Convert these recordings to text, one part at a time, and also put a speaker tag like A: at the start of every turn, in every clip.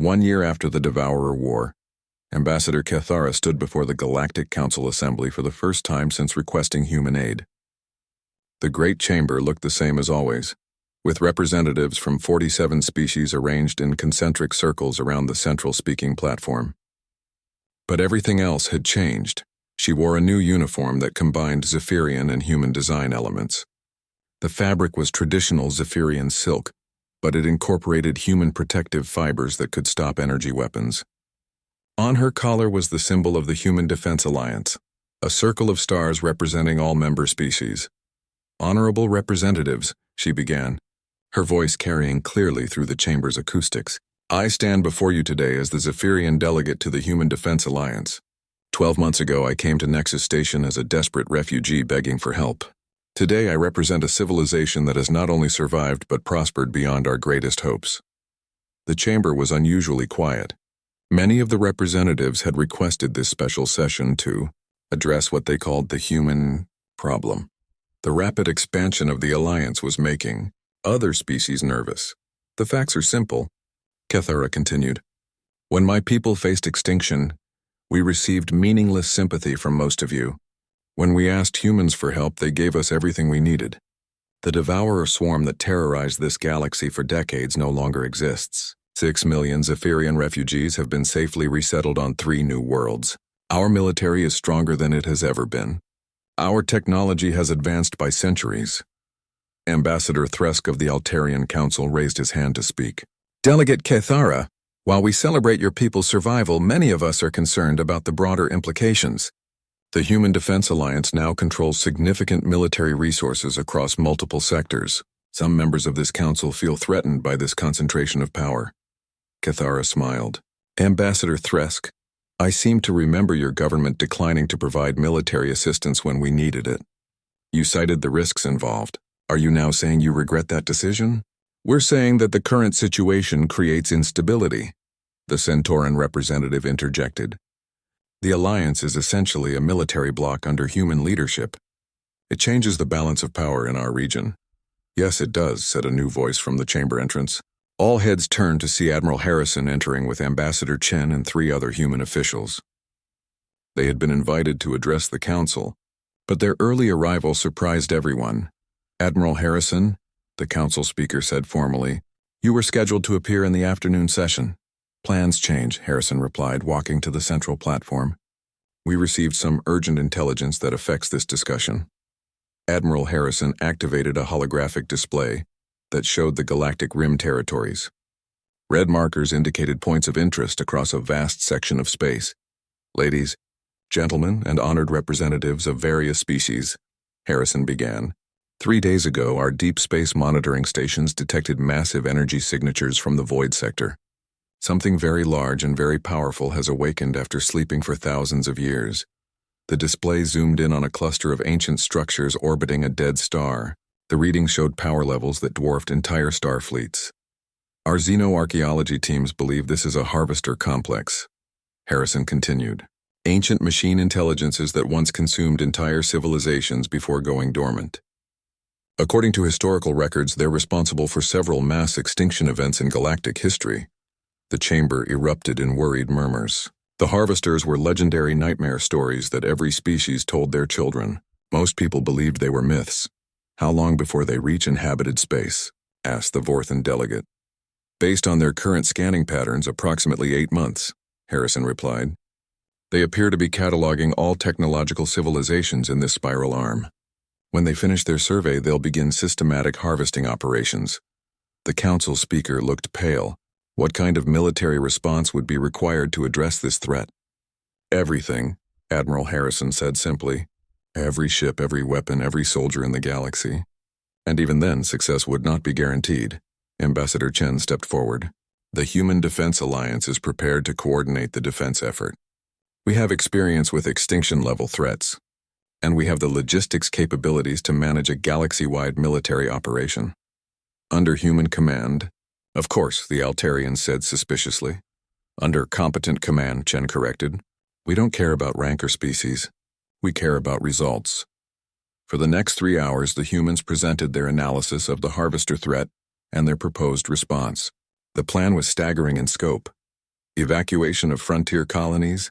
A: 1 year after the Devourer War, Ambassador Cathara stood before the Galactic Council Assembly for the first time since requesting human aid. The Great Chamber looked the same as always, with representatives from 47 species arranged in concentric circles around the central speaking platform. But everything else had changed. She wore a new uniform that combined Zephyrian and human design elements. The fabric was traditional Zephyrian silk, but it incorporated human protective fibers that could stop energy weapons. On her collar was the symbol of the Human Defense Alliance, a circle of stars representing all member species. "Honorable representatives," she began, her voice carrying clearly through the chamber's acoustics. "I stand before you today as the Zephyrian delegate to the Human Defense Alliance. 12 months ago, I came to Nexus Station as a desperate refugee begging for help. Today, I represent a civilization that has not only survived but prospered beyond our greatest hopes." The chamber was unusually quiet. Many of the representatives had requested this special session to address what they called the human problem. The rapid expansion of the Alliance was making other species nervous. "The facts are simple," Cathara continued. "When my people faced extinction, we received meaningless sympathy from most of you. When we asked humans for help, they gave us everything we needed. The Devourer swarm that terrorized this galaxy for decades no longer exists. 6 million Zephyrian refugees have been safely resettled on 3 new worlds. Our military is stronger than it has ever been. Our technology has advanced by centuries." Ambassador Thresk of the Altarian Council raised his hand to speak. "Delegate Cathara, while we celebrate your people's survival, many of us are concerned about the broader implications. The Human Defense Alliance now controls significant military resources across multiple sectors. Some members of this council feel threatened by this concentration of power." Cathara smiled. "Ambassador Thresk, I seem to remember your government declining to provide military assistance when we needed it. You cited the risks involved. Are you now saying you regret that decision?" "We're saying that the current situation creates instability," the Centauran representative interjected. "The Alliance is essentially a military bloc under human leadership. It changes the balance of power in our region." "Yes, it does," said a new voice from the chamber entrance. All heads turned to see Admiral Harrison entering with Ambassador Chen and 3 other human officials. They had been invited to address the council, but their early arrival surprised everyone. "Admiral Harrison," the council speaker said formally, "you were scheduled to appear in the afternoon session." "Plans change," Harrison replied, walking to the central platform. "We received some urgent intelligence that affects this discussion." Admiral Harrison activated a holographic display that showed the galactic rim territories. Red markers indicated points of interest across a vast section of space. "Ladies, gentlemen, and honored representatives of various species," Harrison began. 3 days ago, our deep space monitoring stations detected massive energy signatures from the void sector. Something very large and very powerful has awakened after sleeping for thousands of years. The display zoomed in on a cluster of ancient structures orbiting a dead star. The readings showed power levels that dwarfed entire star fleets. "Our xenoarchaeology teams believe this is a harvester complex," Harrison continued. "Ancient machine intelligences that once consumed entire civilizations before going dormant. According to historical records, they're responsible for several mass extinction events in galactic history." The chamber erupted in worried murmurs. The harvesters were legendary nightmare stories that every species told their children. Most people believed they were myths. "How long before they reach inhabited space?" asked the Vorthan delegate. "Based on their current scanning patterns, approximately 8 months, Harrison replied. "They appear to be cataloging all technological civilizations in this spiral arm. When they finish their survey, they'll begin systematic harvesting operations." The council speaker looked pale. What kind of military response would be required to address this threat? "Everything," Admiral Harrison said simply. "Every ship, every weapon, every soldier in the galaxy." And even then, success would not be guaranteed. Ambassador Chen stepped forward. "The Human Defense Alliance is prepared to coordinate the defense effort. We have experience with extinction-level threats, and we have the logistics capabilities to manage a galaxy-wide military operation. Under human command." "Of course," the Altarian said suspiciously. "Under competent command," Chen corrected. "We don't care about rank or species. We care about results." For the next 3 hours, the humans presented their analysis of the harvester threat and their proposed response. The plan was staggering in scope. evacuation of frontier colonies,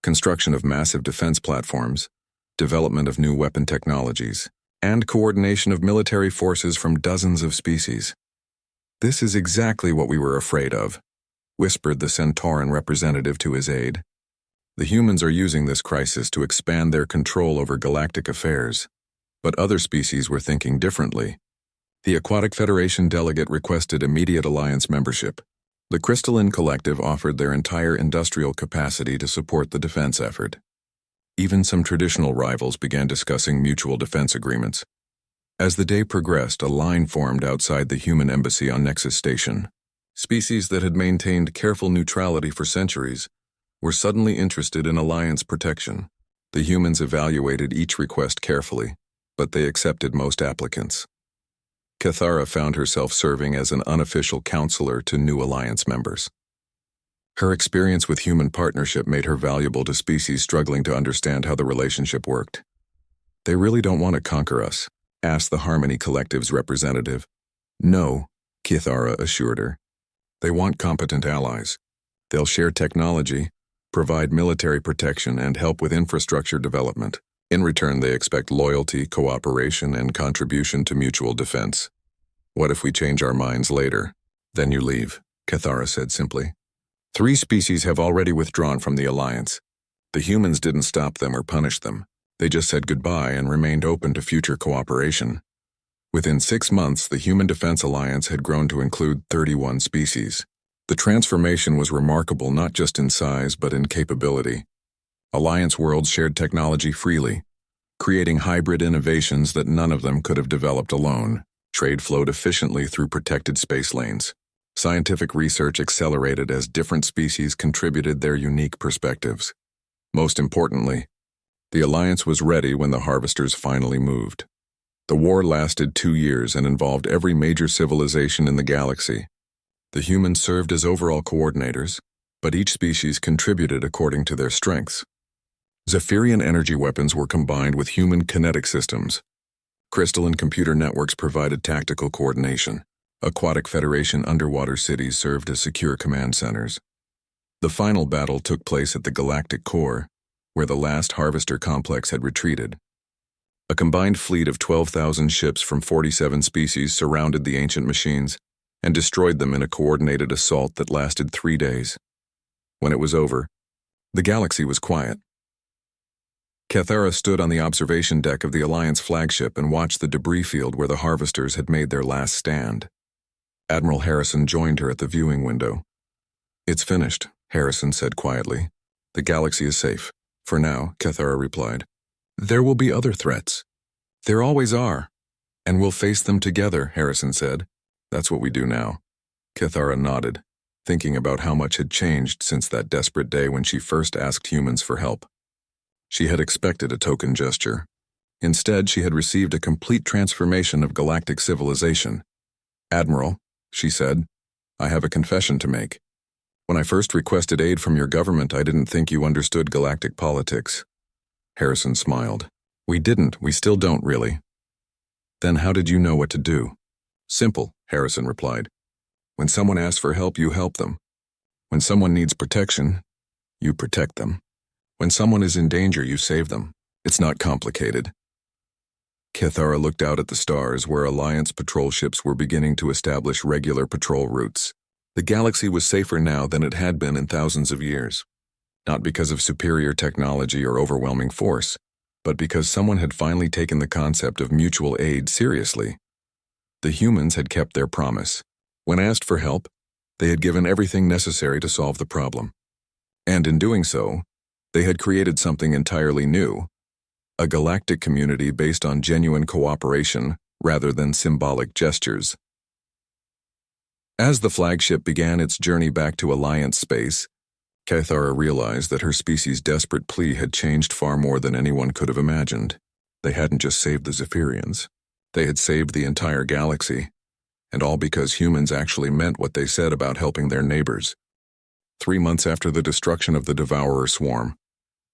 A: construction of massive defense platforms, development of new weapon technologies, and coordination of military forces from dozens of species. "This is exactly what we were afraid of," whispered the Centauran representative to his aide. "The humans are using this crisis to expand their control over galactic affairs." But other species were thinking differently. The Aquatic Federation delegate requested immediate alliance membership. The Crystalline Collective offered their entire industrial capacity to support the defense effort. Even some traditional rivals began discussing mutual defense agreements. As the day progressed, a line formed outside the human embassy on Nexus Station. Species that had maintained careful neutrality for centuries were suddenly interested in alliance protection. The humans evaluated each request carefully, but they accepted most applicants. Cathara found herself serving as an unofficial counselor to new alliance members. Her experience with human partnership made her valuable to species struggling to understand how the relationship worked. "They really don't want to conquer us?" asked the Harmony Collective's representative. "No," Cathara assured her. "They want competent allies. They'll share technology, provide military protection, and help with infrastructure development. In return, they expect loyalty, cooperation, and contribution to mutual defense." "What if we change our minds later?" "Then you leave," Cathara said simply. 3 species have already withdrawn from the alliance. The humans didn't stop them or punish them. They just said goodbye and remained open to future cooperation. Within 6 months, the Human Defense Alliance had grown to include 31 species. The transformation was remarkable not just in size but in capability. Alliance worlds shared technology freely, creating hybrid innovations that none of them could have developed alone. Trade flowed efficiently through protected space lanes. Scientific research accelerated as different species contributed their unique perspectives. Most importantly, the Alliance was ready when the Harvesters finally moved. The war lasted 2 years and involved every major civilization in the galaxy. The humans served as overall coordinators, but each species contributed according to their strengths. Zephyrian energy weapons were combined with human kinetic systems. Crystalline computer networks provided tactical coordination. Aquatic Federation underwater cities served as secure command centers. The final battle took place at the galactic core, where the last Harvester complex had retreated. A combined fleet of 12,000 ships from 47 species surrounded the ancient machines and destroyed them in a coordinated assault that lasted 3 days. When it was over, the galaxy was quiet. Cathara stood on the observation deck of the Alliance flagship and watched the debris field where the Harvesters had made their last stand. Admiral Harrison joined her at the viewing window. "It's finished," Harrison said quietly. "The galaxy is safe. For now," Cathara replied. "There will be other threats. There always are. And we'll face them together," Harrison said. "That's what we do now." Cathara nodded, thinking about how much had changed since that desperate day when she first asked humans for help. She had expected a token gesture. Instead, she had received a complete transformation of galactic civilization. "Admiral," she said, "I have a confession to make. When I first requested aid from your government, I didn't think you understood galactic politics." Harrison smiled. "We didn't. We still don't, really." "Then how did you know what to do?" "Simple," Harrison replied. "When someone asks for help, you help them. When someone needs protection, you protect them. When someone is in danger, you save them. It's not complicated." Cathara looked out at the stars where Alliance patrol ships were beginning to establish regular patrol routes. The galaxy was safer now than it had been in thousands of years. Not because of superior technology or overwhelming force, but because someone had finally taken the concept of mutual aid seriously. The humans had kept their promise. When asked for help, they had given everything necessary to solve the problem. And in doing so, they had created something entirely new, a galactic community based on genuine cooperation rather than symbolic gestures. As the flagship began its journey back to Alliance space, Cathara realized that her species' desperate plea had changed far more than anyone could have imagined. They hadn't just saved the Zephyrians. They had saved the entire galaxy, and all because humans actually meant what they said about helping their neighbors. 3 months after the destruction of the Devourer swarm,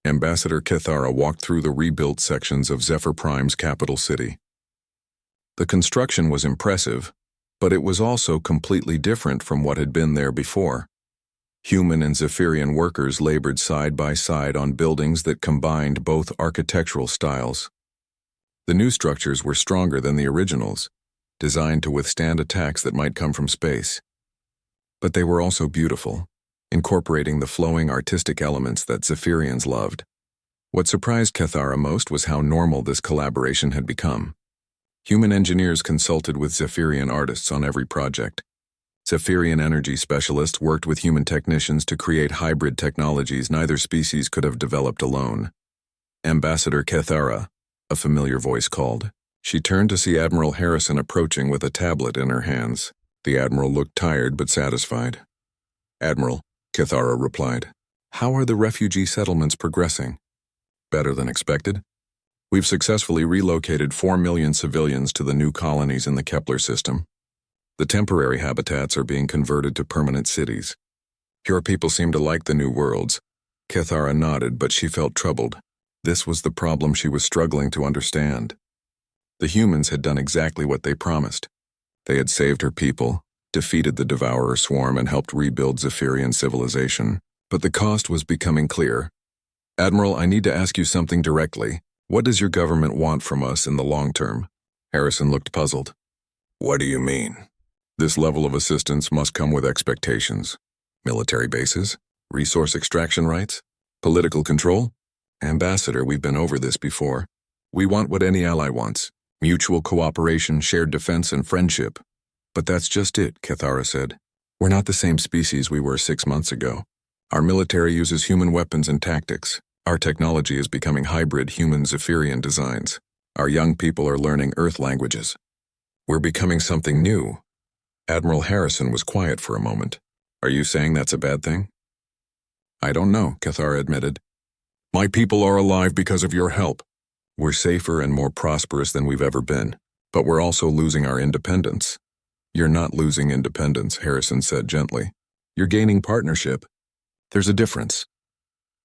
A: Ambassador Cathara walked through the rebuilt sections of Zephyr Prime's capital city. The construction was impressive, but it was also completely different from what had been there before. Human and Zephyrian workers labored side by side on buildings that combined both architectural styles. The new structures were stronger than the originals, designed to withstand attacks that might come from space. But they were also beautiful, incorporating the flowing artistic elements that Zephyrians loved. What surprised Cathara most was how normal this collaboration had become. Human engineers consulted with Zephyrian artists on every project. Zephyrian energy specialists worked with human technicians to create hybrid technologies neither species could have developed alone. Ambassador Cathara, a familiar voice called. She turned to see Admiral Harrison approaching with a tablet in her hands. The Admiral looked tired but satisfied. "Admiral," Cathara replied, "how are the refugee settlements progressing?" "Better than expected. We've successfully relocated 4 million civilians to the new colonies in the Kepler system. The temporary habitats are being converted to permanent cities. Your people seem to like the new worlds." Cathara nodded, but she felt troubled. This was the problem she was struggling to understand. The humans had done exactly what they promised. They had saved her people, defeated the Devourer swarm, and helped rebuild Zephyrian civilization. But the cost was becoming clear. "Admiral, I need to ask you something directly. What does your government want from us in the long term?" Harrison looked puzzled. "What do you mean?" "This level of assistance must come with expectations. Military bases, resource extraction rights, political control. Ambassador, we've been over this before. We want what any ally wants. Mutual cooperation, shared defense, and friendship." "But that's just it," Cathara said. "We're not the same species we were 6 months ago. Our military uses human weapons and tactics. Our technology is becoming hybrid human Zephyrian designs. Our young people are learning Earth languages. We're becoming something new." Admiral Harrison was quiet for a moment. "Are you saying that's a bad thing?" "I don't know," Cathara admitted. "My people are alive because of your help. We're safer and more prosperous than we've ever been, but we're also losing our independence." "You're not losing independence," Harrison said gently. "You're gaining partnership. There's a difference."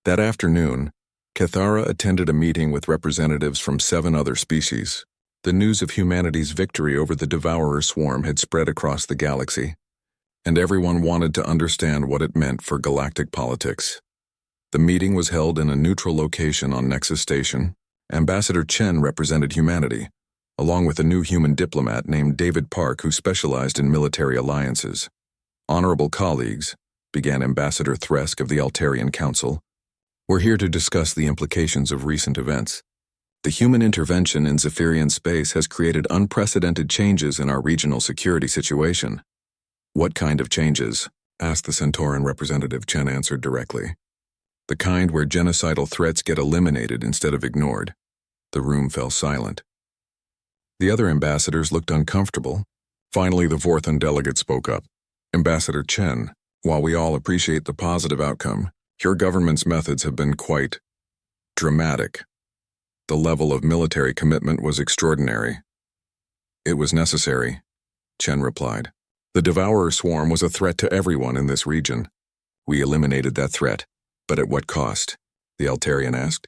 A: That afternoon, Cathara attended a meeting with representatives from 7 other species. The news of humanity's victory over the Devourer swarm had spread across the galaxy, and everyone wanted to understand what it meant for galactic politics. The meeting was held in a neutral location on Nexus Station. Ambassador Chen represented humanity, along with a new human diplomat named David Park who specialized in military alliances. "Honorable colleagues," began Ambassador Thresk of the Altarian Council, "we're here to discuss the implications of recent events. The human intervention in Zephyrian space has created unprecedented changes in our regional security situation." "What kind of changes?" asked the Centauran representative. Chen answered directly. "The kind where genocidal threats get eliminated instead of ignored." The room fell silent. The other ambassadors looked uncomfortable. Finally, the Vorthan delegate spoke up. "Ambassador Chen, while we all appreciate the positive outcome, your government's methods have been quite dramatic. The level of military commitment was extraordinary." "It was necessary," Chen replied. "The Devourer swarm was a threat to everyone in this region. We eliminated that threat, but at what cost?" the Altarian asked.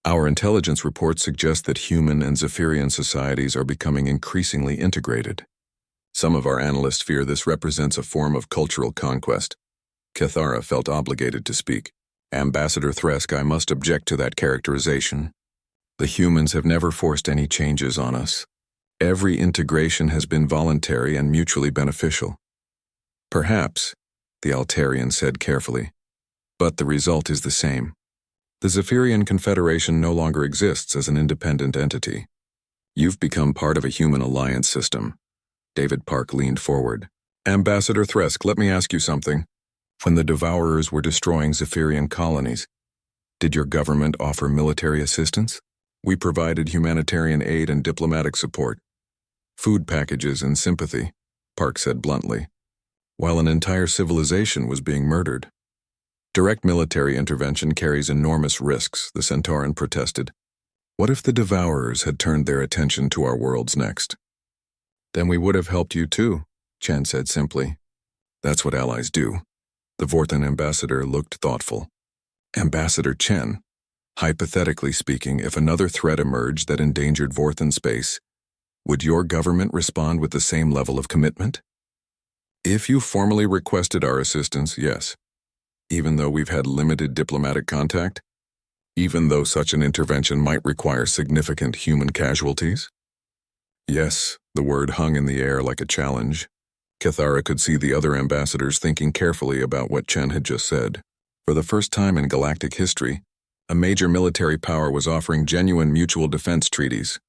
A: "Our intelligence reports suggest that human and Zephyrian societies are becoming increasingly integrated. Some of our analysts fear this represents a form of cultural conquest." Cathara felt obligated to speak. "Ambassador Thresk, I must object to that characterization. The humans have never forced any changes on us. Every integration has been voluntary and mutually beneficial." "Perhaps," the Altarian said carefully, "but the result is the same. The Zephyrian Confederation no longer exists as an independent entity. You've become part of a human alliance system." David Park leaned forward. "Ambassador Thresk, let me ask you something. When the Devourers were destroying Zephyrian colonies, did your government offer military assistance?" "We provided humanitarian aid and diplomatic support. Food packages and sympathy," Park said bluntly, "while an entire civilization was being murdered." "Direct military intervention carries enormous risks," the Centauran protested. "What if the Devourers had turned their attention to our worlds next?" "Then we would have helped you too," Chen said simply. "That's what allies do." The Vorthan ambassador looked thoughtful. "Ambassador Chen, hypothetically speaking, if another threat emerged that endangered Vorthan space, would your government respond with the same level of commitment?" "If you formally requested our assistance, yes." even though we've had limited diplomatic contact? Even though such an intervention might require significant human casualties? Yes, the word hung in the air like a challenge. Cathara could see the other ambassadors thinking carefully about what Chen had just said. For the first time in galactic history, a major military power was offering genuine mutual defense treaties.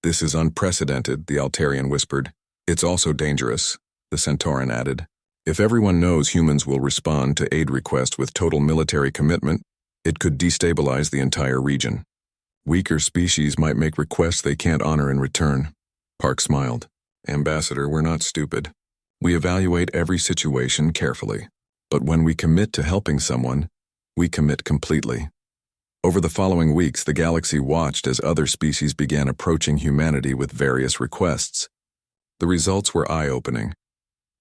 A: This is unprecedented, the Altarian whispered. It's also dangerous, the Centauran added. If everyone knows humans will respond to aid requests with total military commitment, it could destabilize the entire region. Weaker species might make requests they can't honor in return. Park smiled. Ambassador, we're not stupid. We evaluate every situation carefully. But when we commit to helping someone, we commit completely. Over the following weeks, the galaxy watched as other species began approaching humanity with various requests. The results were eye-opening.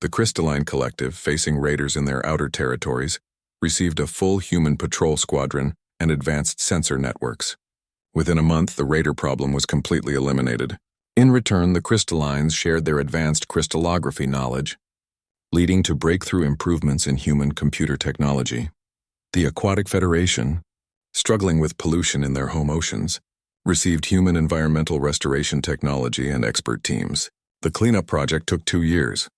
A: The Crystalline Collective, facing raiders in their outer territories, received a full human patrol squadron and advanced sensor networks. Within a month, the raider problem was completely eliminated. In return, the Crystallines shared their advanced crystallography knowledge, leading to breakthrough improvements in human computer technology. The Aquatic Federation, struggling with pollution in their home oceans, received human environmental restoration technology and expert teams. The cleanup project took 2 years,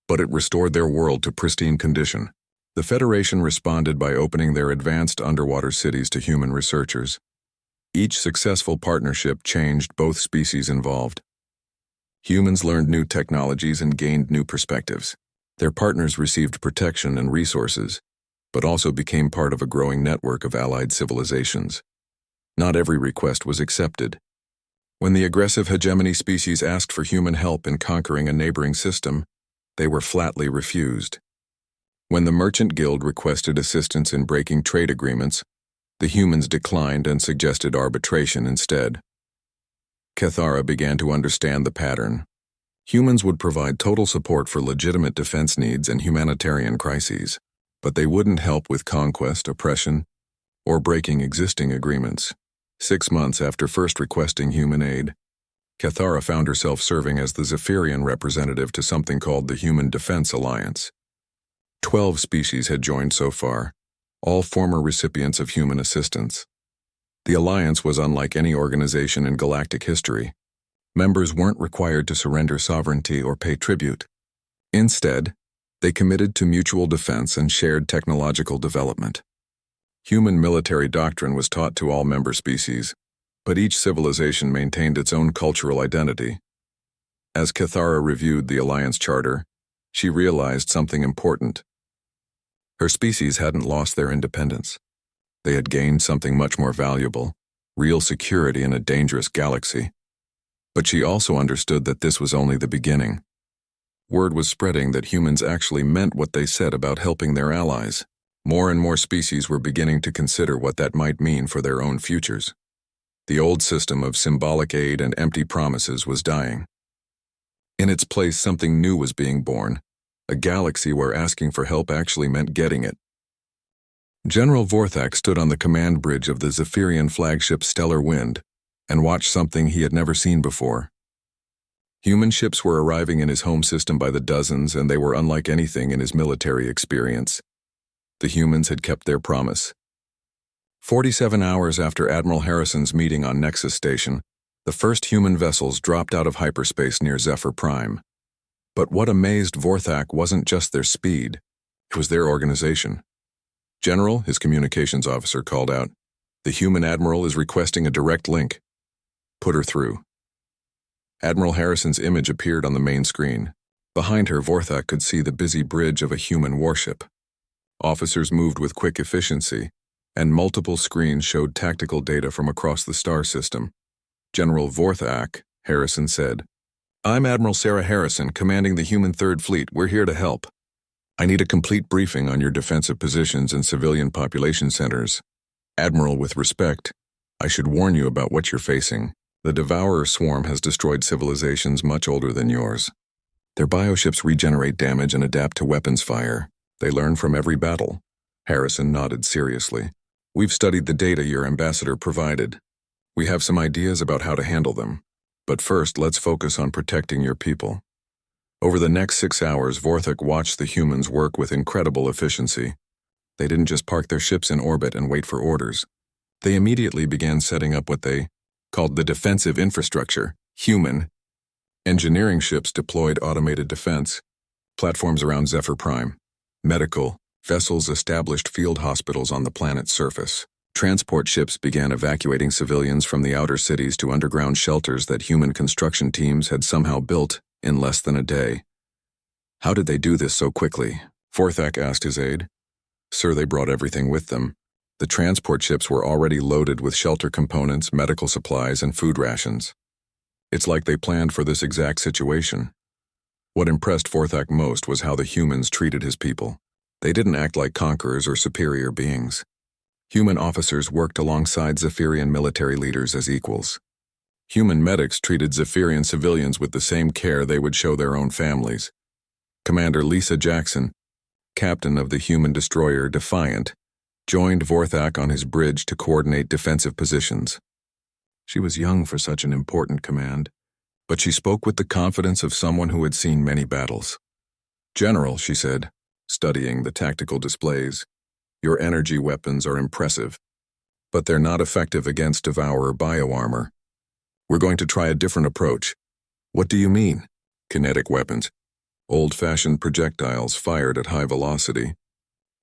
A: but it restored their world to pristine condition. The Federation responded by opening their advanced underwater cities to human researchers. Each successful partnership changed both species involved. Humans learned new technologies and gained new perspectives. Their partners received protection and resources, but also became part of a growing network of allied civilizations. Not every request was accepted. When the aggressive hegemony species asked for human help in conquering a neighboring system, they were flatly refused. When the Merchant Guild requested assistance in breaking trade agreements, the humans declined and suggested arbitration instead. Cathara began to understand the pattern. Humans would provide total support for legitimate defense needs and humanitarian crises, but they wouldn't help with conquest, oppression, or breaking existing agreements. 6 months after first requesting human aid, Cathara found herself serving as the Zephyrian representative to something called the Human Defense Alliance. 12 species had joined so far, all former recipients of human assistance. The alliance was unlike any organization in galactic history. Members weren't required to surrender sovereignty or pay tribute. Instead, they committed to mutual defense and shared technological development. Human military doctrine was taught to all member species, but each civilization maintained its own cultural identity. As Cathara reviewed the Alliance Charter, she realized something important. Her species hadn't lost their independence. They had gained something much more valuable, real security in a dangerous galaxy. But she also understood that this was only the beginning. Word was spreading that humans actually meant what they said about helping their allies. More and more species were beginning to consider what that might mean for their own futures. The old system of symbolic aid and empty promises was dying. In its place, something new was being born, a galaxy where asking for help actually meant getting it. General Vorthak stood on the command bridge of the Zephyrian flagship Stellar Wind and watched something he had never seen before. Human ships were arriving in his home system by the dozens, and they were unlike anything in his military experience. The humans had kept their promise. 47 hours after Admiral Harrison's meeting on Nexus Station, the first human vessels dropped out of hyperspace near Zephyr Prime. But what amazed Vorthak wasn't just their speed, it was their organization. General, his communications officer called out, "The human admiral is requesting a direct link. Put her through." Admiral Harrison's image appeared on the main screen. Behind her, Vorthak could see the busy bridge of a human warship. Officers moved with quick efficiency, and multiple screens showed tactical data from across the star system. "General Vorthak," Harrison said. "I'm Admiral Sarah Harrison, commanding the Human Third Fleet. We're here to help. I need a complete briefing on your defensive positions and civilian population centers. Admiral, with respect, I should warn you about what you're facing. The Devourer swarm has destroyed civilizations much older than yours. Their bioships regenerate damage and adapt to weapons fire. They learn from every battle." Harrison nodded seriously. "We've studied the data your ambassador provided. We have some ideas about how to handle them. But first, let's focus on protecting your people." Over the next 6 hours, Vorthak watched the humans work with incredible efficiency. They didn't just park their ships in orbit and wait for orders. They immediately began setting up what they called the defensive infrastructure. Human engineering ships deployed automated defense, platforms around Zephyr Prime. Medical vessels established field hospitals on the planet's surface. Transport ships began evacuating civilians from the outer cities to underground shelters that human construction teams had somehow built in less than a day. How did they do this so quickly? Vorthak asked his aide. Sir, they brought everything with them. The transport ships were already loaded with shelter components, medical supplies, and food rations. It's like they planned for this exact situation. What impressed Vorthak most was how the humans treated his people. They didn't act like conquerors or superior beings. Human officers worked alongside Zephyrian military leaders as equals. Human medics treated Zephyrian civilians with the same care they would show their own families. Commander Lisa Jackson, captain of the human destroyer Defiant, joined Vorthak on his bridge to coordinate defensive positions. She was young for such an important command, but she spoke with the confidence of someone who had seen many battles. General, she said, studying the tactical displays, your energy weapons are impressive, but they're not effective against Devourer bioarmor. We're going to try a different approach. What do you mean? Kinetic weapons. Old-fashioned projectiles fired at high velocity.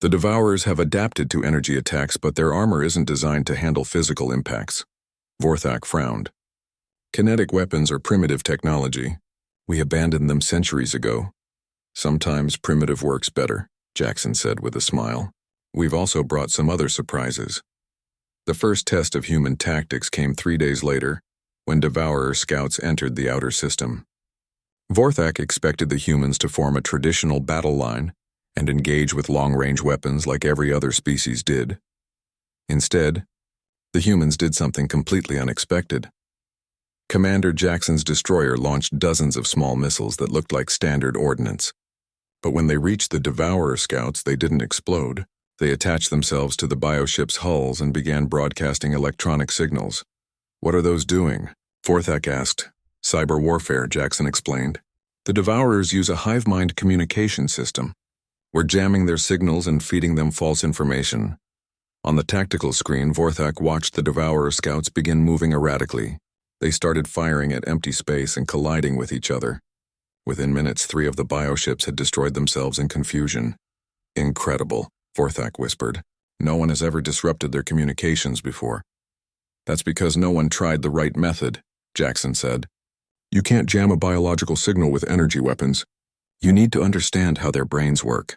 A: The Devourers have adapted to energy attacks, but their armor isn't designed to handle physical impacts. Vorthak frowned. Kinetic weapons are primitive technology. We abandoned them centuries ago. Sometimes primitive works better, Jackson said with a smile. We've also brought some other surprises. The first test of human tactics came 3 days later, when Devourer scouts entered the outer system. Vorthak expected the humans to form a traditional battle line and engage with long-range weapons like every other species did. Instead, the humans did something completely unexpected. Commander Jackson's destroyer launched dozens of small missiles that looked like standard ordnance. But when they reached the Devourer scouts, they didn't explode. They attached themselves to the bioship's hulls and began broadcasting electronic signals. What are those doing? Vorthak asked. Cyber warfare, Jackson explained. The Devourers use a hive mind communication system. We're jamming their signals and feeding them false information. On the tactical screen, Vorthak watched the Devourer scouts begin moving erratically. They started firing at empty space and colliding with each other. Within minutes, 3 of the bioships had destroyed themselves in confusion. Incredible, Vorthak whispered. No one has ever disrupted their communications before. That's because no one tried the right method, Jackson said. You can't jam a biological signal with energy weapons. You need to understand how their brains work.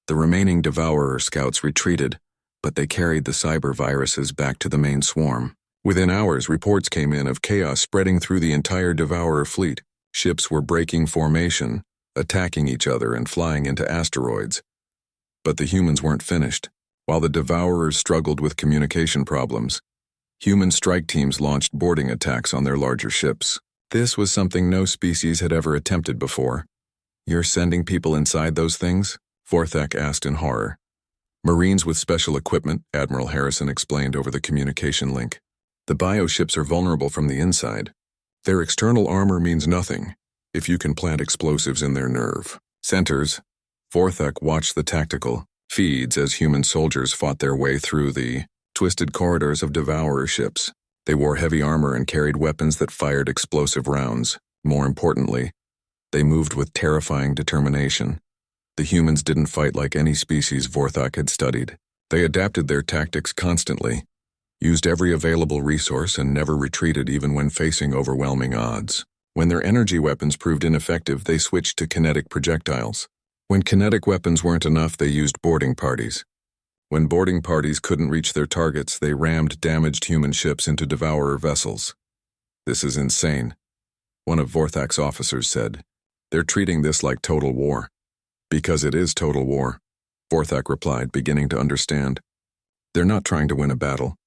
A: The remaining Devourer scouts retreated, but they carried the cyber viruses back to the main swarm. Within hours, reports came in of chaos spreading through the entire Devourer fleet. Ships were breaking formation, attacking each other and flying into asteroids. But the humans weren't finished. While the Devourers struggled with communication problems, human strike teams launched boarding attacks on their larger ships. This was something no species had ever attempted before. You're sending people inside those things? Vorthak asked in horror. Marines with special equipment, Admiral Harrison explained over the communication link. The bioships are vulnerable from the inside. Their external armor means nothing if you can plant explosives in their nerve centers. Vorthak watched the tactical feeds as human soldiers fought their way through the twisted corridors of Devourer ships. They wore heavy armor and carried weapons that fired explosive rounds. More importantly, they moved with terrifying determination. The humans didn't fight like any species Vorthak had studied. They adapted their tactics constantly, used every available resource, and never retreated even when facing overwhelming odds. When their energy weapons proved ineffective, they switched to kinetic projectiles. When kinetic weapons weren't enough, they used boarding parties. When boarding parties couldn't reach their targets, they rammed damaged human ships into Devourer vessels. This is insane, one of Vorthak's officers said. They're treating this like total war. Because it is total war, Vorthak replied, beginning to understand. They're not trying to win a battle.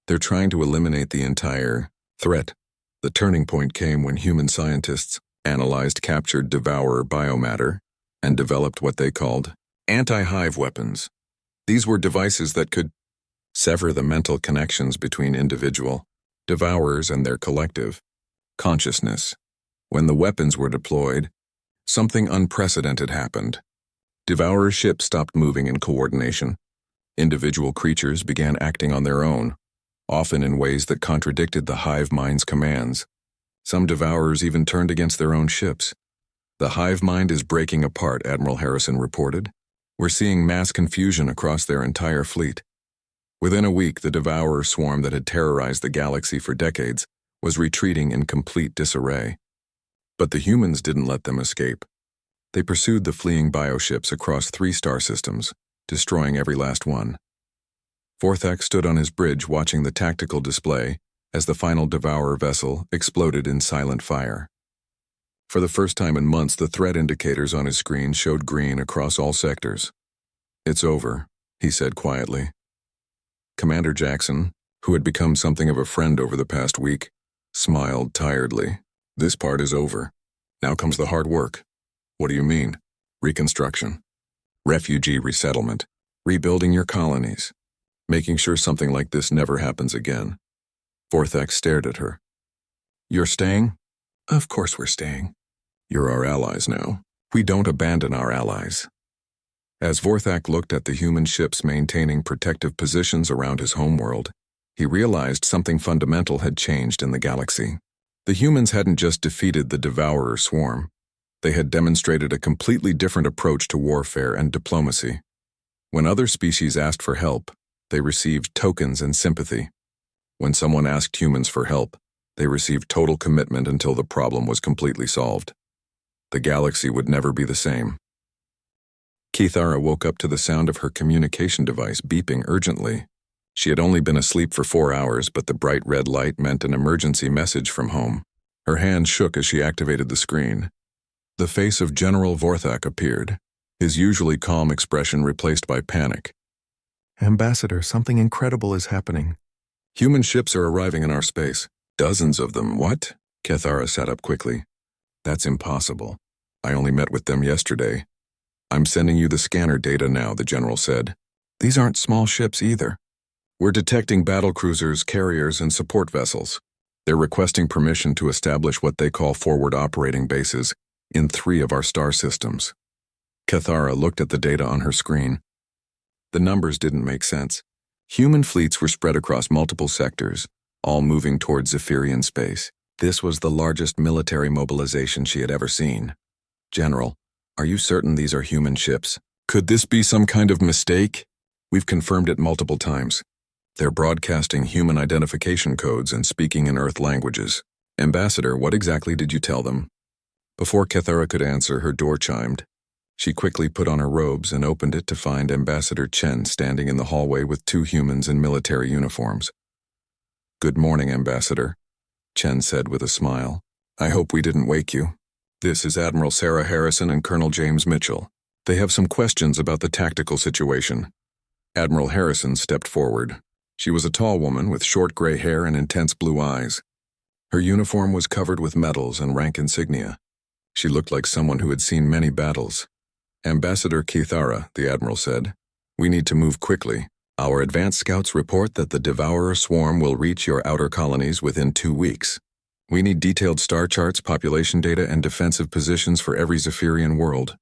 A: They're trying to eliminate the entire threat. The turning point came when human scientists analyzed captured Devourer biomatter and developed what they called anti-hive weapons. These were devices that could sever the mental connections between individual Devourers and their collective consciousness. When the weapons were deployed, something unprecedented happened. Devourer ships stopped moving in coordination. Individual creatures began acting on their own, often in ways that contradicted the hive mind's commands. Some devourers even turned against their own ships. "The hive mind is breaking apart," Admiral Harrison reported. "We're seeing mass confusion across their entire fleet." Within a week, the devourer swarm that had terrorized the galaxy for decades was retreating in complete disarray. But the humans didn't let them escape. They pursued the fleeing bioships across 3 star systems, destroying every last one. Vorthak stood on his bridge watching the tactical display as the final devourer vessel exploded in silent fire. For the first time in months, the threat indicators on his screen showed green across all sectors. "It's over," he said quietly. Commander Jackson, who had become something of a friend over the past week, smiled tiredly. "This part is over. Now comes the hard work." "What do you mean?" "Reconstruction. Refugee resettlement. Rebuilding your colonies. Making sure something like this never happens again." Vorthak stared at her. "You're staying?" "Of course we're staying." "You're our allies now. We don't abandon our allies." As Vorthak looked at the human ships maintaining protective positions around his homeworld, he realized something fundamental had changed in the galaxy. The humans hadn't just defeated the devourer swarm. They had demonstrated a completely different approach to warfare and diplomacy. When other species asked for help, they received tokens and sympathy. When someone asked humans for help, they received total commitment until the problem was completely solved. The galaxy would never be the same. Kithara woke up to the sound of her communication device beeping urgently. She had only been asleep for 4 hours, but the bright red light meant an emergency message from home. Her hand shook as she activated the screen. The face of General Vorthak appeared, his usually calm expression replaced by panic. "Ambassador, something incredible is happening. Human ships are arriving in our space. Dozens of them." "What?" Kithara sat up quickly. "That's impossible. I only met with them yesterday." "I'm sending you the scanner data now," the general said. "These aren't small ships either. We're detecting battlecruisers, carriers, and support vessels. They're requesting permission to establish what they call forward operating bases in 3 of our star systems." Kithara looked at the data on her screen. The numbers didn't make sense. Human fleets were spread across multiple sectors, all moving towards Zephyrian space. This was the largest military mobilization she had ever seen. "General, are you certain these are human ships? Could this be some kind of mistake?" "We've confirmed it multiple times. They're broadcasting human identification codes and speaking in Earth languages." "Ambassador, what exactly did you tell them?" Before Kithara could answer, her door chimed. She quickly put on her robes and opened it to find Ambassador Chen standing in the hallway with 2 humans in military uniforms. "Good morning, Ambassador," Chen said with a smile. "I hope we didn't wake you. This is Admiral Sarah Harrison and Colonel James Mitchell. They have some questions about the tactical situation." Admiral Harrison stepped forward. She was a tall woman with short gray hair and intense blue eyes. Her uniform was covered with medals and rank insignia. She looked like someone who had seen many battles. "Ambassador Kithara," the Admiral said, "we need to move quickly. Our advanced scouts report that the devourer swarm will reach your outer colonies within 2 weeks. We need detailed star charts, population data, and defensive positions for every Zephyrian world."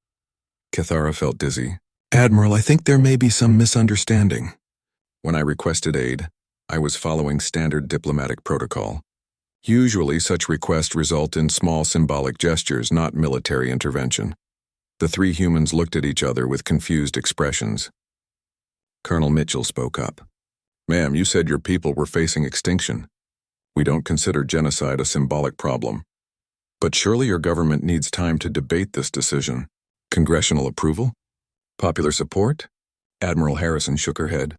A: Kithara felt dizzy. "Admiral, I think there may be some misunderstanding. When I requested aid, I was following standard diplomatic protocol. Usually such requests result in small symbolic gestures, not military intervention." The 3 humans looked at each other with confused expressions. Colonel Mitchell spoke up. "Ma'am, you said your people were facing extinction. We don't consider genocide a symbolic problem. But surely your government needs time to debate this decision. Congressional approval? Popular support?" Admiral Harrison shook her head.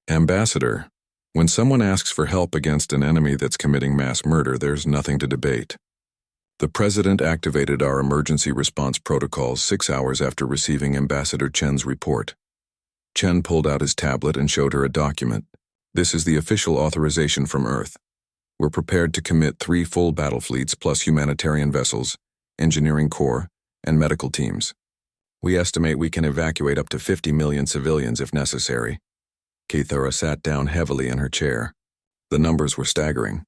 A: "Ambassador, when someone asks for help against an enemy that's committing mass murder, there's nothing to debate. The President activated our emergency response protocols 6 hours after receiving Ambassador Chen's report." Chen pulled out his tablet and showed her a document. "This is the official authorization from Earth. We're prepared to commit 3 full battle fleets plus humanitarian vessels, engineering corps, and medical teams. We estimate we can evacuate up to 50 million civilians if necessary." Kithara sat down heavily in her chair. The numbers were staggering.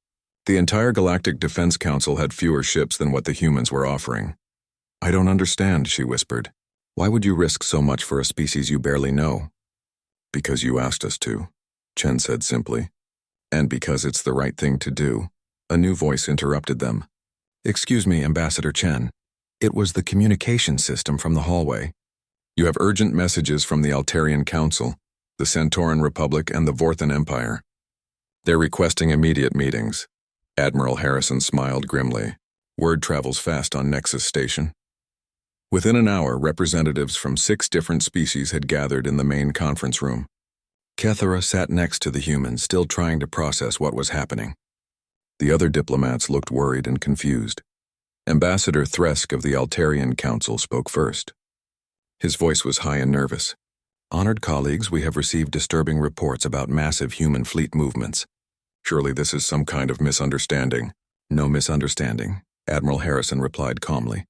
A: The entire Galactic Defense Council had fewer ships than what the humans were offering. "I don't understand," she whispered. "Why would you risk so much for a species you barely know?" Because you asked us to, Chen said simply. And because it's the right thing to do. A new voice interrupted them. Excuse me, Ambassador Chen. It was the communication system from the hallway. You have urgent messages from the Altarian Council, the Centauran Republic, and the Vorthan Empire. They're requesting immediate meetings. Admiral Harrison smiled grimly. Word travels fast on Nexus Station. Within an hour, representatives from 6 different species had gathered in the main conference room. Kethara sat next to the humans, still trying to process what was happening. The other diplomats looked worried and confused. Ambassador Thresk of the Altarian Council spoke first. His voice was high and nervous. Honored colleagues, we have received disturbing reports about massive human fleet movements. Surely this is some kind of misunderstanding. No misunderstanding, Admiral Harrison replied calmly.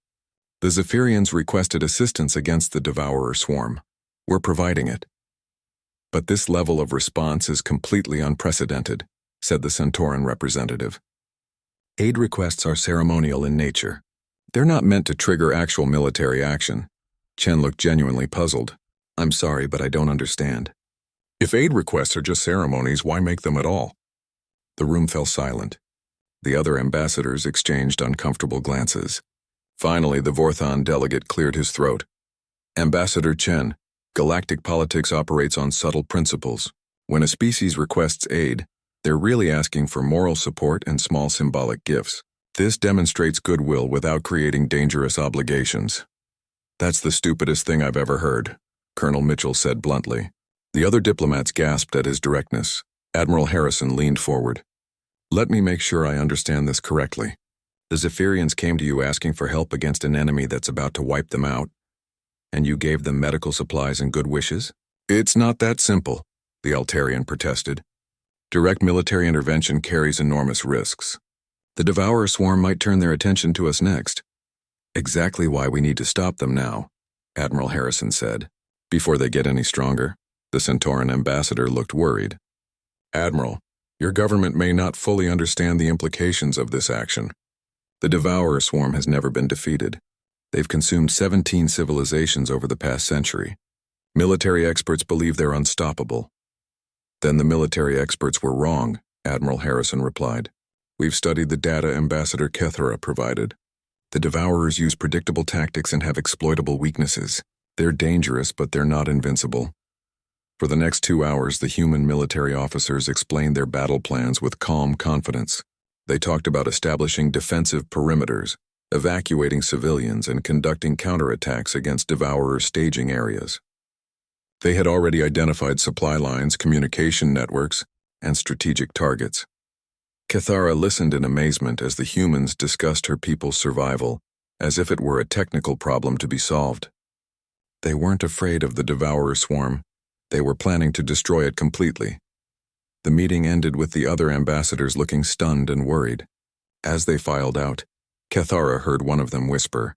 A: The Zephyrians requested assistance against the Devourer swarm. We're providing it. But this level of response is completely unprecedented, said the Centauran representative. Aid requests are ceremonial in nature. They're not meant to trigger actual military action. Chen looked genuinely puzzled. I'm sorry, but I don't understand. If aid requests are just ceremonies, why make them at all? The room fell silent. The other ambassadors exchanged uncomfortable glances. Finally, the Vorthan delegate cleared his throat. Ambassador Chen, galactic politics operates on subtle principles. When a species requests aid, they're really asking for moral support and small symbolic gifts. This demonstrates goodwill without creating dangerous obligations. That's the stupidest thing I've ever heard, Colonel Mitchell said bluntly. The other diplomats gasped at his directness. Admiral Harrison leaned forward. Let me make sure I understand this correctly. The Zephyrians came to you asking for help against an enemy that's about to wipe them out, and you gave them medical supplies and good wishes? It's not that simple, the Altarian protested. Direct military intervention carries enormous risks. The Devourer swarm might turn their attention to us next. Exactly why we need to stop them now, Admiral Harrison said. Before they get any stronger, the Centauran ambassador looked worried. Admiral, your government may not fully understand the implications of this action. The Devourer swarm has never been defeated. They've consumed 17 civilizations over the past century. Military experts believe they're unstoppable. Then the military experts were wrong, Admiral Harrison replied. We've studied the data Ambassador Kethara provided. The Devourers use predictable tactics and have exploitable weaknesses. They're dangerous, but they're not invincible. For the next 2 hours, the human military officers explained their battle plans with calm confidence. They talked about establishing defensive perimeters, evacuating civilians, and conducting counterattacks against Devourer staging areas. They had already identified supply lines, communication networks, and strategic targets. Kethara listened in amazement as the humans discussed her people's survival, as if it were a technical problem to be solved. They weren't afraid of the Devourer swarm. They were planning to destroy it completely. The meeting ended with the other ambassadors looking stunned and worried. As they filed out, Kethara heard one of them whisper,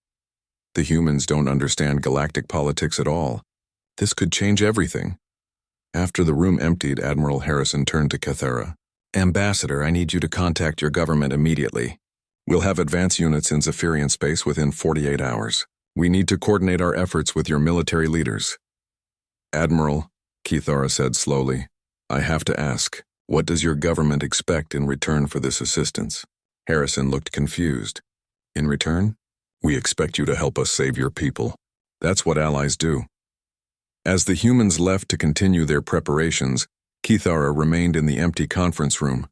A: "The humans don't understand galactic politics at all. This could change everything." After the room emptied, Admiral Harrison turned to Kethara. "Ambassador, I need you to contact your government immediately. We'll have advance units in Zephyrian space within 48 hours. We need to coordinate our efforts with your military leaders." "Admiral," Kethara said slowly, "I have to ask, what does your government expect in return for this assistance?" Harrison looked confused. "In return? We expect you to help us save your people. That's what allies do." As the humans left to continue their preparations, Kethara remained in the empty conference room.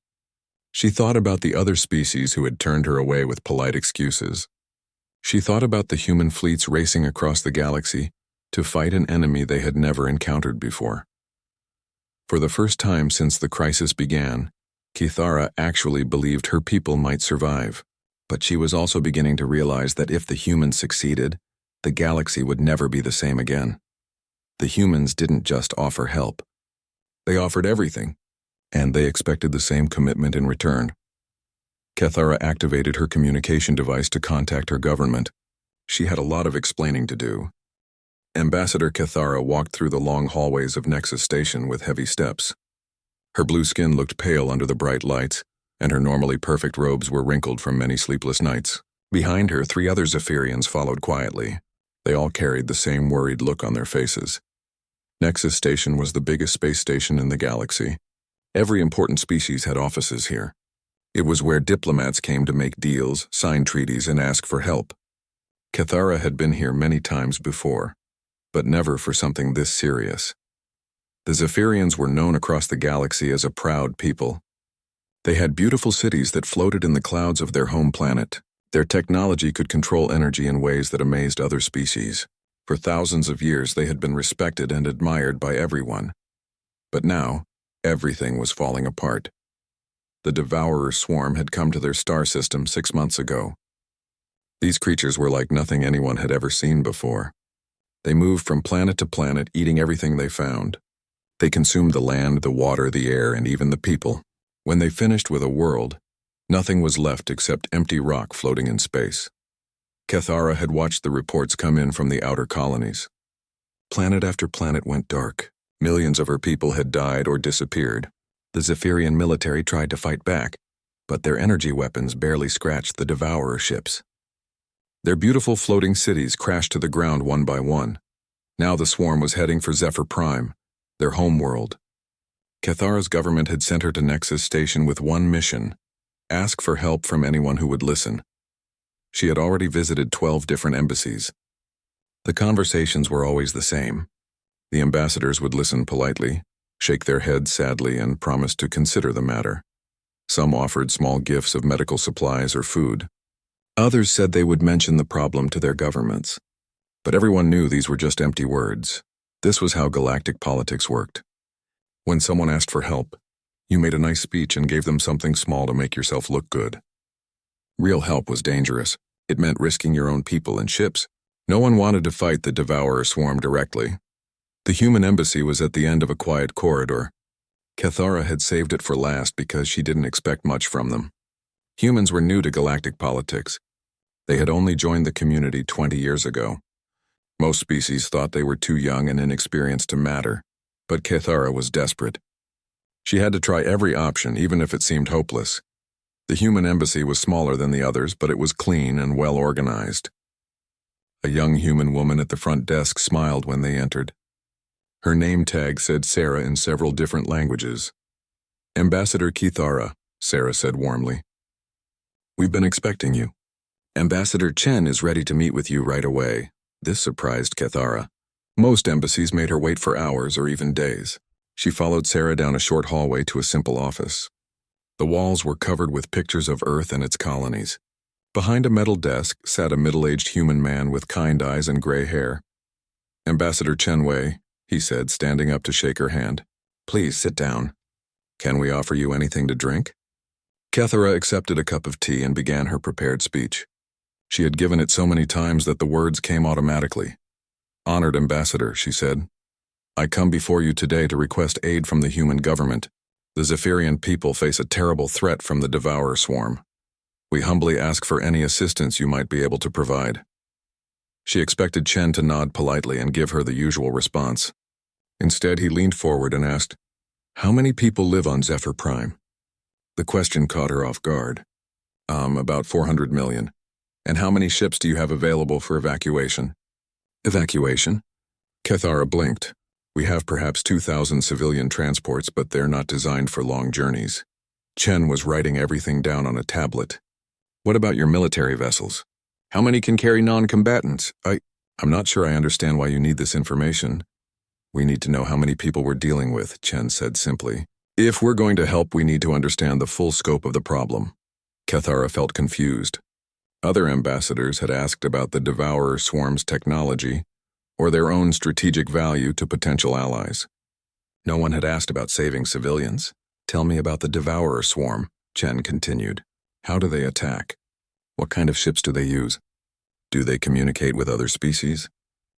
A: She thought about the other species who had turned her away with polite excuses. She thought about the human fleets racing across the galaxy to fight an enemy they had never encountered before. For the first time since the crisis began, Kethara actually believed her people might survive, but she was also beginning to realize that if the humans succeeded, the galaxy would never be the same again. The humans didn't just offer help. They offered everything, and they expected the same commitment in return. Kethara activated her communication device to contact her government. She had a lot of explaining to do. Ambassador Kethara walked through the long hallways of Nexus Station with heavy steps. Her blue skin looked pale under the bright lights, and her normally perfect robes were wrinkled from many sleepless nights. Behind her, 3 other Zephyrians followed quietly. They all carried the same worried look on their faces. Nexus Station was the biggest space station in the galaxy. Every important species had offices here. It was where diplomats came to make deals, sign treaties, and ask for help. Cathara had been here many times before, but never for something this serious. The Zephyrians were known across the galaxy as a proud people. They had beautiful cities that floated in the clouds of their home planet. Their technology could control energy in ways that amazed other species. For thousands of years they had been respected and admired by everyone. But now, everything was falling apart. The Devourer swarm had come to their star system 6 months ago. These creatures were like nothing anyone had ever seen before. They moved from planet to planet, eating everything they found. They consumed the land, the water, the air, and even the people. When they finished with a world, nothing was left except empty rock floating in space. Cathara had watched the reports come in from the outer colonies. Planet after planet went dark. Millions of her people had died or disappeared. The Zephyrian military tried to fight back, but their energy weapons barely scratched the Devourer ships. Their beautiful floating cities crashed to the ground one by one. Now the swarm was heading for Zephyr Prime, their homeworld. Cathara's government had sent her to Nexus Station with one mission: ask for help from anyone who would listen. She had already visited 12 different embassies. The conversations were always the same. The ambassadors would listen politely, shake their heads sadly, and promise to consider the matter. Some offered small gifts of medical supplies or food. Others said they would mention the problem to their governments. But everyone knew these were just empty words. This was how galactic politics worked. When someone asked for help, you made a nice speech and gave them something small to make yourself look good. Real help was dangerous. It meant risking your own people and ships. No one wanted to fight the Devourer swarm directly. The human embassy was at the end of a quiet corridor. Cathara had saved it for last because she didn't expect much from them. Humans were new to galactic politics. They had only joined the community 20 years ago. Most species thought they were too young and inexperienced to matter, but Cathara was desperate. She had to try every option, even if it seemed hopeless. The human embassy was smaller than the others, but it was clean and well organized. A young human woman at the front desk smiled when they entered. Her name tag said Sarah in several different languages. "Ambassador Cathara," Sarah said warmly. "We've been expecting you. Ambassador Chen is ready to meet with you right away." This surprised Cathara. Most embassies made her wait for hours or even days. She followed Sarah down a short hallway to a simple office. The walls were covered with pictures of Earth and its colonies. Behind a metal desk sat a middle-aged human man with kind eyes and gray hair. "Ambassador Chen Wei," he said, standing up to shake her hand. "Please sit down. Can we offer you anything to drink?" Cathara accepted a cup of tea and began her prepared speech. She had given it so many times that the words came automatically. "Honored Ambassador," she said, "I come before you today to request aid from the human government. The Zephyrian people face a terrible threat from the Devourer swarm. We humbly ask for any assistance you might be able to provide." She expected Chen to nod politely and give her the usual response. Instead, he leaned forward and asked, "How many people live on Zephyr Prime?" The question caught her off guard. About 400 million. "And how many ships do you have available for evacuation?" "Evacuation?" Cathara blinked. "We have perhaps 2,000 civilian transports, but they're not designed for long journeys." Chen was writing everything down on a tablet. "What about your military vessels? How many can carry non-combatants?" I'm not sure I understand why you need this information." "We need to know how many people we're dealing with," Chen said simply. "If we're going to help, we need to understand the full scope of the problem." Cathara felt confused. Other ambassadors had asked about the Devourer swarm's technology or their own strategic value to potential allies. No one had asked about saving civilians. "Tell me about the Devourer swarm," Chen continued. "How do they attack? What kind of ships do they use? Do they communicate with other species?"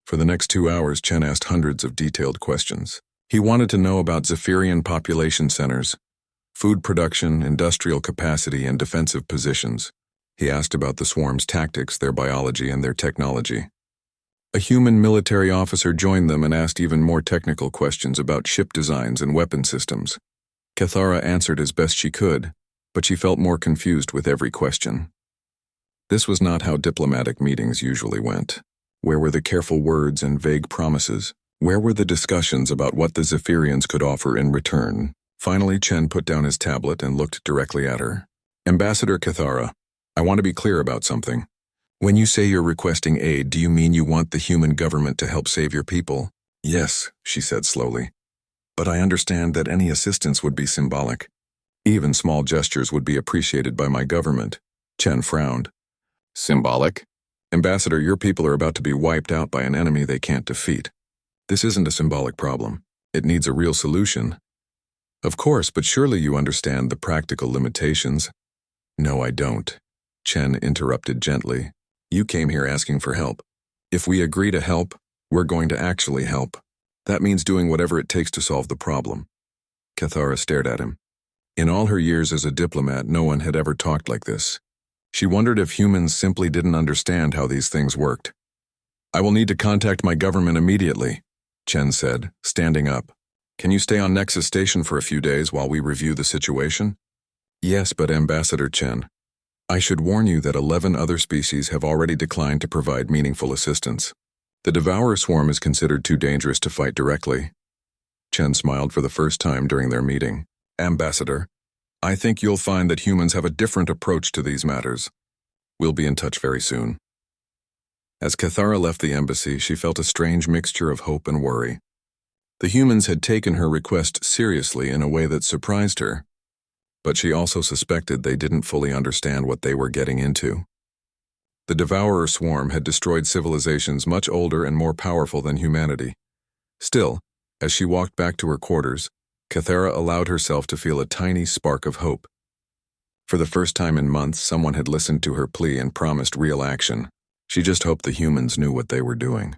A: For the next 2 hours, Chen asked hundreds of detailed questions. He wanted to know about Zephyrian population centers, food production, industrial capacity, and defensive positions. He asked about the swarm's tactics, their biology, and their technology. A human military officer joined them and asked even more technical questions about ship designs and weapon systems. Cathara answered as best she could, but she felt more confused with every question. This was not how diplomatic meetings usually went. Where were the careful words and vague promises? Where were the discussions about what the Zephyrians could offer in return? Finally, Chen put down his tablet and looked directly at her. Ambassador Cathara, I want to be clear about something. When you say you're requesting aid, do you mean you want the human government to help save your people? Yes, she said slowly. But I understand that any assistance would be symbolic. Even small gestures would be appreciated by my government. Chen frowned. Symbolic? Ambassador, your people are about to be wiped out by an enemy they can't defeat. This isn't a symbolic problem. It needs a real solution. Of course, but surely you understand the practical limitations. No, I don't. Chen interrupted gently. You came here asking for help. If we agree to help, we're going to actually help. That means doing whatever it takes to solve the problem. Cathara stared at him. In all her years as a diplomat, no one had ever talked like this. She wondered if humans simply didn't understand how these things worked. I will need to contact my government immediately, Chen said, standing up. Can you stay on Nexus Station for a few days while we review the situation? Yes, but Ambassador Chen, I should warn you that 11 other species have already declined to provide meaningful assistance. The Devourer swarm is considered too dangerous to fight directly. Chen smiled for the first time during their meeting. Ambassador, I think you'll find that humans have a different approach to these matters. We'll be in touch very soon. As Cathara left the embassy, she felt a strange mixture of hope and worry. The humans had taken her request seriously in a way that surprised her, but she also suspected they didn't fully understand what they were getting into. The Devourer swarm had destroyed civilizations much older and more powerful than humanity. Still, as she walked back to her quarters, Cathara allowed herself to feel a tiny spark of hope. For the first time in months, someone had listened to her plea and promised real action. She just hoped the humans knew what they were doing.